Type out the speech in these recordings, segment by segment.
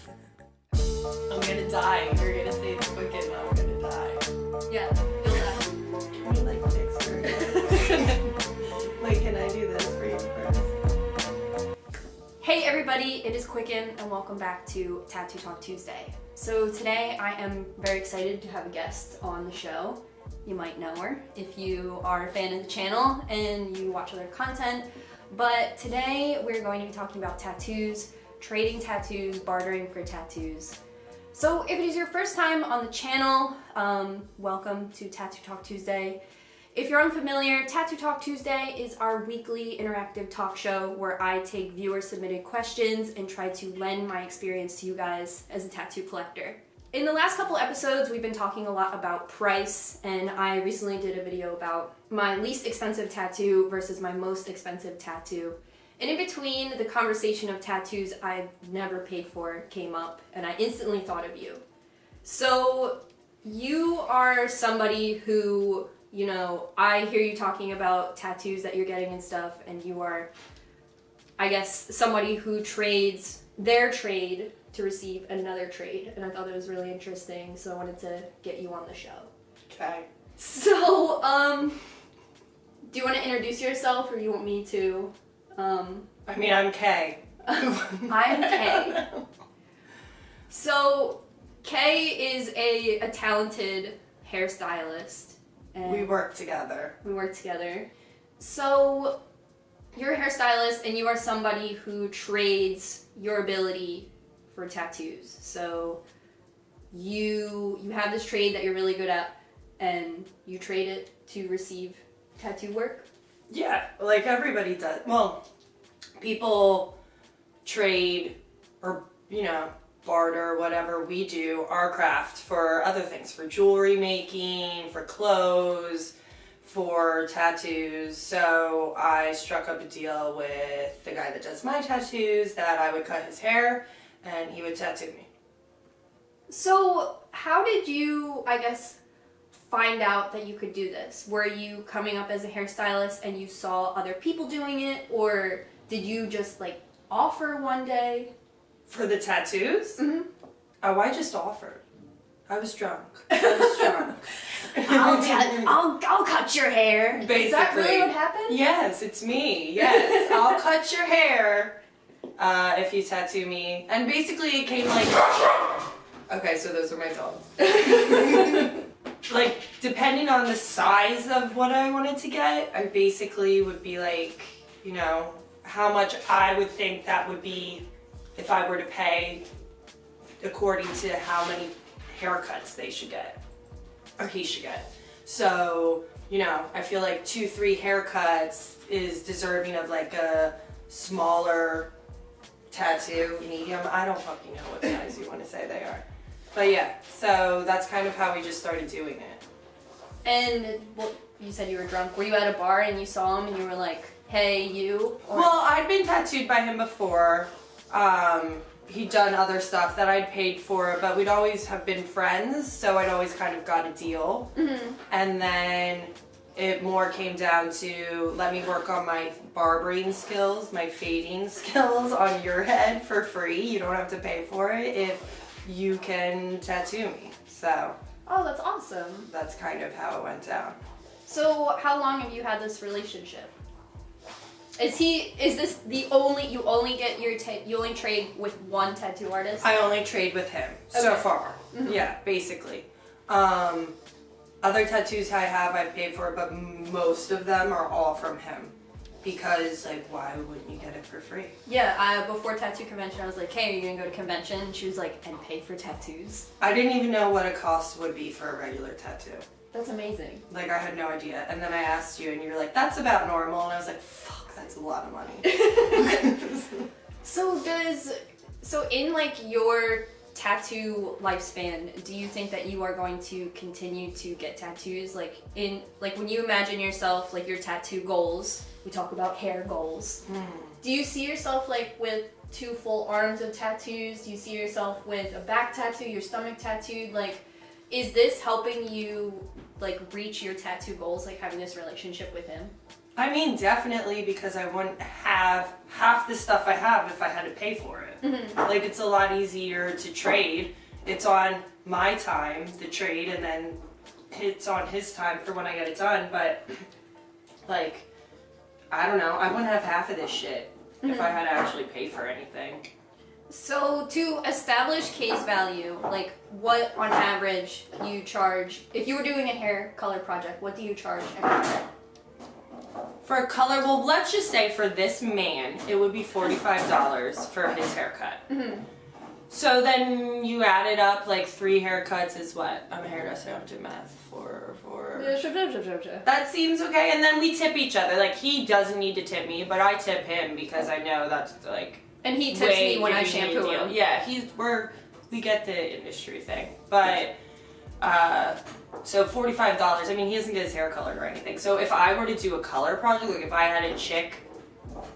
I'm gonna die. You're gonna say it's quick and I'm gonna die. Yeah, you'll die. Can we like fix her? Like, can I do this for you first? Hey everybody, it is Quicken and welcome back to Tattoo Talk Tuesday. So today I am very excited to have a guest on the show. You might know her if you are a fan of the channel and you watch other content. But today we're going to be talking about tattoos, trading tattoos, bartering for tattoos. So if it is your first time on the channel, welcome to Tattoo Talk Tuesday. If you're unfamiliar, Tattoo Talk Tuesday is our weekly interactive talk show where I take viewer submitted questions and try to lend my experience to you guys as a tattoo collector. In the last couple episodes, we've been talking a lot about price, and I recently did a video about my least expensive tattoo versus my most expensive tattoo. And in between, the conversation of tattoos I've never paid for came up, and I instantly thought of you. So you are somebody who, you know, I hear you talking about tattoos that you're getting and stuff, and you are, I guess, somebody who trades their trade to receive another trade, and I thought that was really interesting, so I wanted to get you on the show. Okay. So, do you want to introduce yourself, or you want me to? I mean, I'm Kay. I'm Kay. So, Kay is a talented hairstylist. And We work together. So, you're a hairstylist, and you are somebody who trades your ability for tattoos. So you have this trade that you're really good at, and you trade it to receive tattoo work? Yeah, like everybody does. Well, people trade or, you know, barter, whatever we do, our craft for other things, for jewelry making, for clothes, for tattoos. So I struck up a deal with the guy that does my tattoos that I would cut his hair and he would tattoo me. So how did you, I guess, find out that you could do this? Were you coming up as a hairstylist and you saw other people doing it, or did you just like offer one day? For the tattoos? Mm-hmm. Oh, I just offered. I was drunk. I'll cut your hair. Basically. Is that really what happened? Yes, it's me. Yes, I'll cut your hair if you tattoo me. And basically it came like... Okay, so those are my dogs. Like, depending on the size of what I wanted to get, I basically would be like, you know, how much I would think that would be if I were to pay according to how many haircuts they should get, or he should get. So, you know, I feel like 2-3 haircuts is deserving of like a smaller tattoo, medium. I don't fucking know what size you want to say they are. But yeah, so that's kind of how we just started doing it. And well, you said you were drunk. Were you at a bar and you saw him and you were like, hey, you? Or... Well, I'd been tattooed by him before. He'd done other stuff that I'd paid for, but we'd always have been friends, so I'd always kind of got a deal. Mm-hmm. And then it more came down to, let me work on my barbering skills, my fading skills on your head for free. You don't have to pay for it if you can tattoo me. So. Oh, that's awesome. That's kind of how it went down. So how long have you had this relationship? Is this the only, you only trade with one tattoo artist? I only trade with him so far. Mm-hmm. Yeah, basically. Other tattoos I have I've paid for, but most of them are all from him. Because, like, why wouldn't you get it for free? Yeah, before tattoo convention, I was like, hey, are you gonna go to convention? And she was like, and pay for tattoos? I didn't even know what a cost would be for a regular tattoo. That's amazing. Like, I had no idea. And then I asked you, and you were like, that's about normal. And I was like, fuck, that's a lot of money. So in, like, your tattoo lifespan, do you think that you are going to continue to get tattoos? Like, when you imagine yourself, like, your tattoo goals, we talk about hair goals. Do you see yourself, like, with 2 full arms of tattoos? Do you see yourself with a back tattoo, your stomach tattooed? Like, is this helping you, like, reach your tattoo goals, like having this relationship with him? I mean, definitely, because I wouldn't have half the stuff I have if I had to pay for it. Like, it's a lot easier to trade. It's on my time, the trade, and then it's on his time for when I get it done. But, like, I don't know. I wouldn't have half of this shit if I had to actually pay for anything. So to establish case value, like what on average you charge, if you were doing a hair color project, what do you charge every day? For a color, well, let's just say for this man, it would be $45 for his haircut. So then you add it up, like 3 haircuts is what? I'm a hairdresser, I don't do math. Four. That seems okay. And then we tip each other. Like, he doesn't need to tip me, but I tip him because I know that's like... And he tips me when I shampoo him. Yeah, we get the industry thing. But, so $45, I mean, he doesn't get his hair colored or anything. So if I were to do a color project, like if I had a chick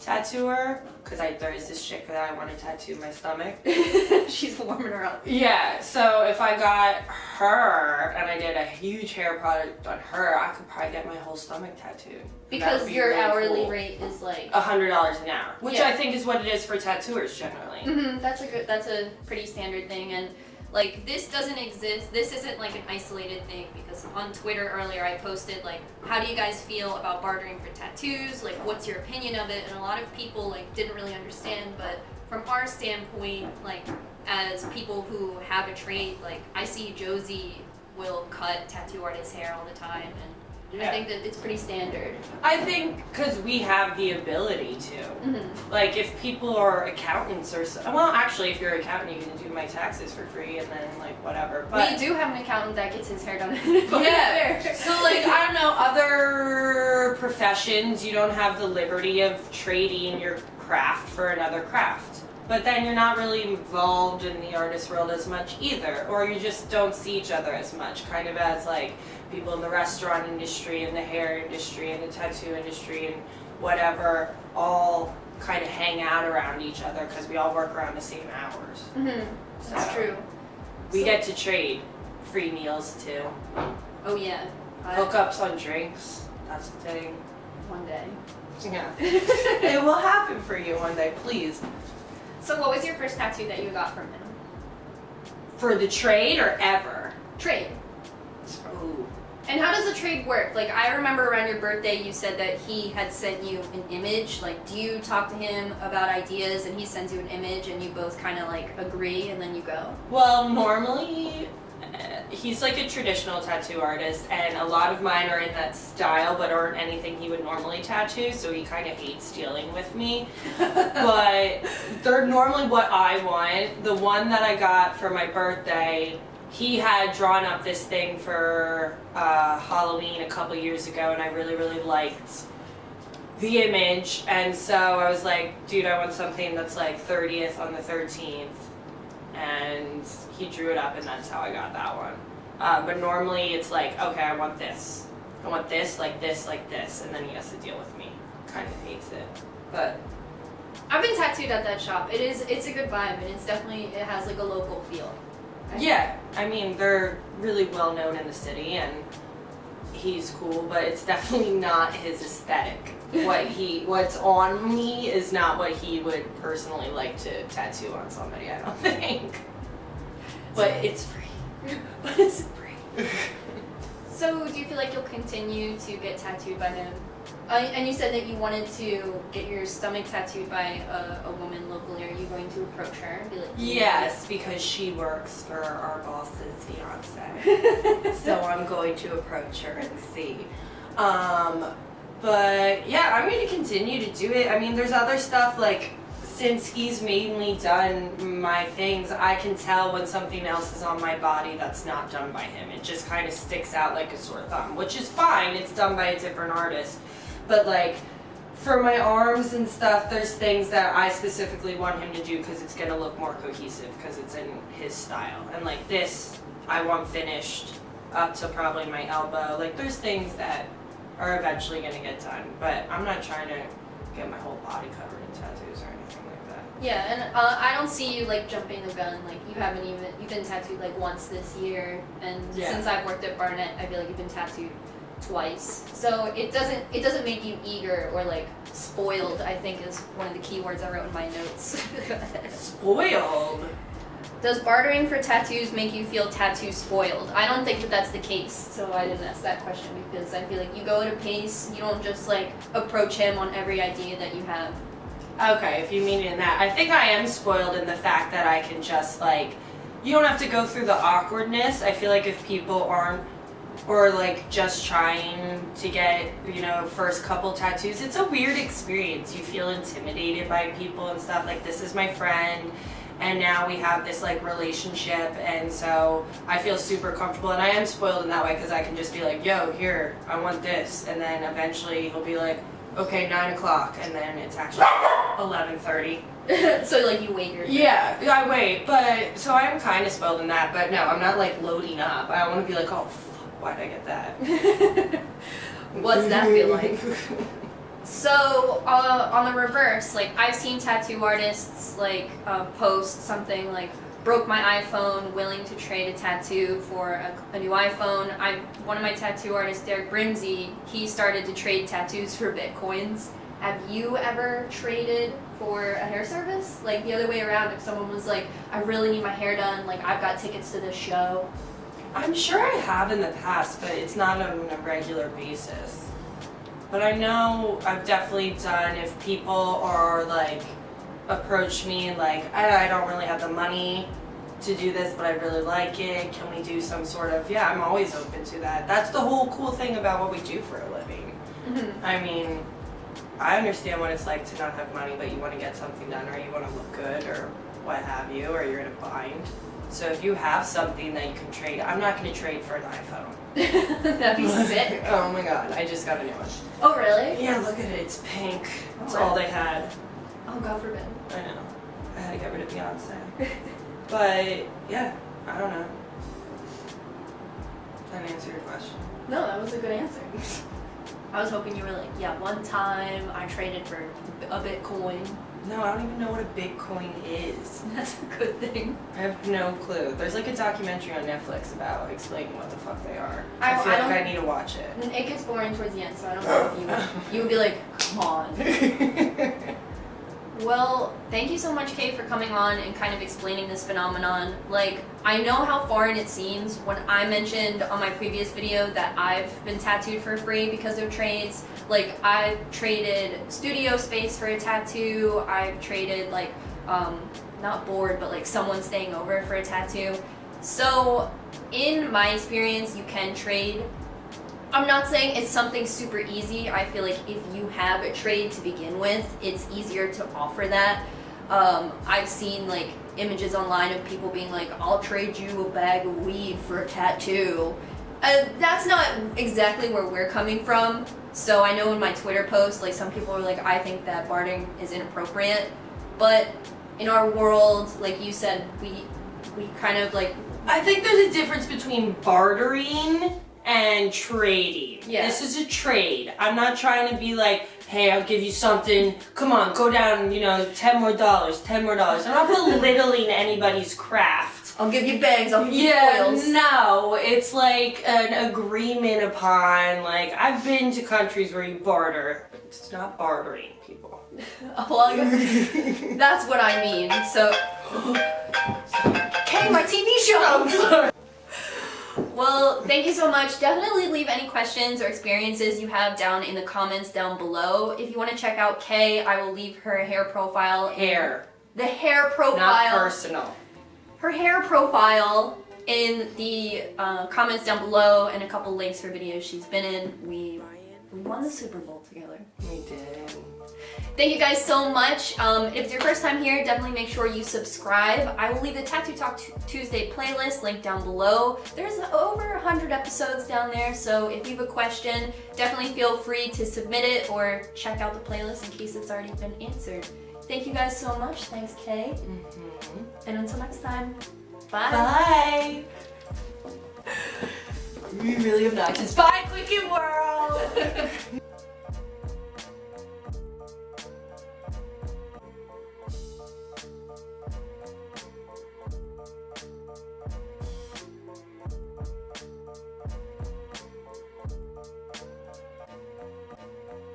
tattooer, because there is this chick that I want to tattoo my stomach. She's warming her up. Yeah, so if I got her and I did a huge hair product on her, I could probably get my whole stomach tattooed. Because your really hourly rate is like $100 an hour, which I think is what it is for tattooers generally. That's a pretty standard thing, and like this doesn't exist. This isn't like an isolated thing, because on Twitter earlier I posted like, how do you guys feel about bartering for tattoos? Like, what's your opinion of it? And a lot of people like didn't really understand, but from our standpoint, like as people who have a trade, like I see Josie will cut tattoo artists' hair all the time, and I think that it's pretty standard. I think because we have the ability to. Like, if people are accountants or well, actually, if you're an accountant, you can do my taxes for free and then, like, whatever. But we do have an accountant that gets his hair done. Yeah. So, like, I don't know, other professions, you don't have the liberty of trading your craft for another craft. But then you're not really involved in the artist world as much either. Or you just don't see each other as much, kind of as, like, people in the restaurant industry and the hair industry and the tattoo industry and whatever all kind of hang out around each other because we all work around the same hours. That's true. We get to trade free meals too. Oh yeah. Hookups on drinks. That's the thing. One day. Yeah. It will happen for you one day, please. So what was your first tattoo that you got from him? For the trade or ever? Trade. Ooh. And how does the trade work? Like, I remember around your birthday you said that he had sent you an image. Like, do you talk to him about ideas and he sends you an image and you both kind of like agree and then you go? Well, normally he's like a traditional tattoo artist and a lot of mine are in that style but aren't anything he would normally tattoo, so he kind of hates dealing with me. But they're normally what I want. The one that I got for my birthday, he had drawn up this thing for Halloween a couple years ago, and I really, really liked the image, and so I was like, dude, I want something that's like 30th on the 13th, and he drew it up, and that's how I got that one. But normally it's like, okay, I want this, like this, and then he has to deal with me. Kind of hates it, but I've been tattooed at that shop. It's a good vibe, and it has like a local feel. Yeah, I mean, they're really well known in the city and he's cool, but it's definitely not his aesthetic. What's on me is not what he would personally like to tattoo on somebody, I don't think. But it's free. But it's free. So do you feel like you'll continue to get tattooed by him? And you said that you wanted to get your stomach tattooed by a woman locally. Are you going to approach her and be like, yes, because she works for our boss's fiance. So I'm going to approach her and see. But yeah, I'm going to continue to do it. I mean, there's other stuff, like, since he's mainly done my things, I can tell when something else is on my body that's not done by him. It just kind of sticks out like a sore thumb, which is fine. It's done by a different artist. But like, for my arms and stuff, there's things that I specifically want him to do because it's going to look more cohesive because it's in his style. And like this, I want finished up to probably my elbow. Like, there's things that are eventually going to get done, but I'm not trying to get my whole body covered in tattoos or anything like that. Yeah, and I don't see you like jumping the gun. Like, you've been tattooed like once this year, and since I've worked at Barnett, I feel like you've been tattooed twice. So it doesn't make you eager or like spoiled, I think is one of the key words I wrote in my notes. Spoiled? Does bartering for tattoos make you feel tattoo spoiled? I don't think that that's the case, so I didn't ask that question because I feel like you go at a pace, you don't just like approach him on every idea that you have. Okay, if you mean it in that. I think I am spoiled in the fact that I can just like, you don't have to go through the awkwardness. I feel like if people aren't, or like just trying to get, you know, first couple tattoos, it's a weird experience. You feel intimidated by people and stuff. Like, this is my friend, and now we have this like relationship, and so I feel super comfortable, and I am spoiled in that way because I can just be like, yo, here, I want this, and then eventually he'll be like, okay, 9 o'clock, and then it's actually 11:30. So like you wait your turn. Yeah, I wait, but so I am kind of spoiled in that, but no, I'm not like loading up. I don't want to be like, oh, fuck, why'd I get that? What's that feel like? So on the reverse, like I've seen tattoo artists like post something like broke my iPhone, willing to trade a tattoo for a new iPhone. One of my tattoo artists, Derek Brimsey, he started to trade tattoos for Bitcoins. Have you ever traded for a hair service? Like the other way around, if someone was like, I really need my hair done, like I've got tickets to this show. I'm sure I have in the past, but it's not on a regular basis. But I know I've definitely done, if people are like, approach me and like, I don't really have the money to do this, but I really like it. Can we do some sort of, yeah, I'm always open to that. That's the whole cool thing about what we do for a living. Mm-hmm. I mean, I understand what it's like to not have money, but you want to get something done, or you want to look good, or what have you, or you're in a bind. So if you have something that you can trade, I'm not going to trade for an iPhone. That'd be sick. Oh my god, I just got a new one. Oh really? Yeah, look at it, it's pink. That's Oh, all they had. Oh, God forbid. I know. I had to get rid of Beyonce. But, yeah, I don't know. Does that answer your question? No, that was a good answer. I was hoping you were like, yeah, one time I traded for a Bitcoin. No, I don't even know what a Bitcoin is. That's a good thing. I have no clue. There's like a documentary on Netflix about explaining what the fuck they are. I feel like don't- I need to watch it. It gets boring towards the end, so I don't know if you would be like, come on. Well, thank you so much, Kay, for coming on and kind of explaining this phenomenon. Like, I know how foreign it seems when I mentioned on my previous video that I've been tattooed for free because of trades. Like, I've traded studio space for a tattoo. I've traded, like, not board, but like someone staying over for a tattoo. So, in my experience, you can trade. I'm not saying it's something super easy. I feel like if you have a trade to begin with, it's easier to offer that. I've seen like images online of people being like, I'll trade you a bag of weed for a tattoo. That's not exactly where we're coming from. So I know in my Twitter post, like some people are like, I think that bartering is inappropriate. But in our world, like you said, we kind of like... I think there's a difference between bartering and trading. Yeah. This is a trade. I'm not trying to be like, hey, I'll give you something. Come on, go down, $10 more. I'm not belittling anybody's craft. I'll give you bags, I'll give you foils. No, it's like an agreement upon, like, I've been to countries where you barter. It's not bartering, people. Well, that's what I mean. So, okay, my TV show. Well, thank you so much. Definitely leave any questions or experiences you have down in the comments down below. If you want to check out Kay, I will leave her hair profile. The hair profile. Not personal. Her hair profile in the comments down below, and a couple links for videos she's been in. We won the Super Bowl together. We did. Thank you guys so much. If it's your first time here, definitely make sure you subscribe. I will leave the Tattoo Talk Tuesday playlist linked down below. There's over 100 episodes down there, so if you have a question, definitely feel free to submit it or check out the playlist in case it's already been answered. Thank you guys so much. Thanks, Kay. Mm-hmm. And until next time, bye. Bye. You're really obnoxious. Bye, Quicken World.